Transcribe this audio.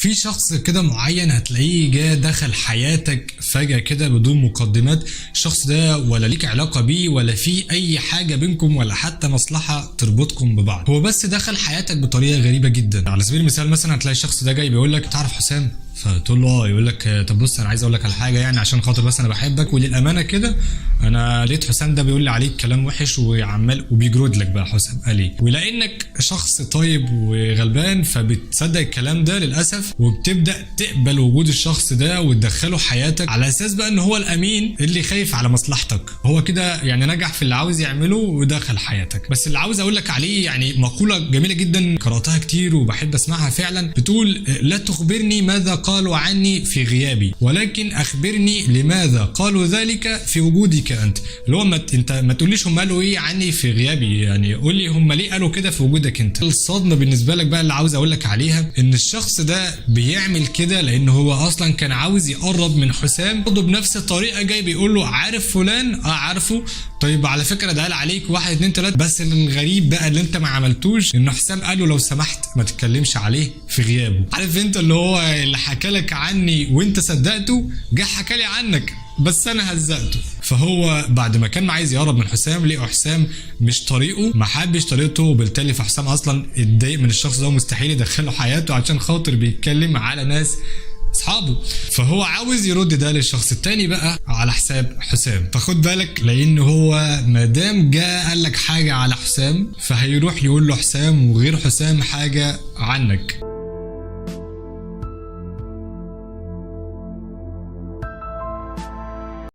في شخص كده معين هتلاقيه جه دخل حياتك فجأة كده بدون مقدمات. الشخص ده ولا ليك علاقة بيه ولا في اي حاجة بينكم ولا حتى مصلحة تربطكم ببعض، هو بس دخل حياتك بطريقة غريبة جدا. على سبيل المثال مثلا هتلاقي الشخص ده جاي بيقول لك تعرف حسام، فتقول له اه، يقول لك طب بص انا عايز اقول لك على حاجه يعني عشان خاطر بس انا بحبك وللامانه كده انا لقيت حسام ده بيقول لي عليك كلام وحش وعمال وبيجرد لك بقى حسام قال ايه، ولانك شخص طيب وغلبان فبتصدق الكلام ده للاسف وبتبدا تقبل وجود الشخص ده وتدخله حياتك على اساس بقى ان هو الامين اللي خايف على مصلحتك. هو كده يعني نجح في اللي عاوز يعمله ودخل حياتك. بس اللي عاوز اقول لك عليه يعني مقوله جميله جدا قراتها كتير وبحب اسمعها فعلا، بتقول لا تخبرني ماذا قالوا عني في غيابي ولكن اخبرني لماذا قالوا ذلك في وجودك انت. اللي هو انت ما تقوليش هم قالوا ايه عني في غيابي، يعني قول لي هم ليه قالوا كده في وجودك انت. الصدمه بالنسبه لك بقى اللي عاوز اقول لك عليها ان الشخص ده بيعمل كده لان هو اصلا كان عاوز يقرب من حسام برضه بنفس الطريقه، جاي بيقول له عارف فلان؟ عارفه. طيب على فكره ده قال عليك 1 2 3. بس الغريب بقى اللي انت ما عملتوش ان حسام قال له لو سمحت ما تتكلمش عليه في غيابه. عارف انت اللي هو اللي حكى لك عني وانت صدقته، جه حكى لي عنك بس انا هزقته. فهو بعد ما كان عايز يقرب من حسام لقى حسام مش طريقه، ما حبش طريقته، وبالتالي فحسام اصلا اتضايق من الشخص ده ومستحيل يدخله حياته عشان خاطر بيتكلم على ناس اصحابه. فهو عاوز يرد ده للشخص التاني بقى على حساب حسام. فخد بالك لان هو مادام جاء قال لك حاجه على حسام فهيروح يقول له حسام وغير حسام حاجه عنك.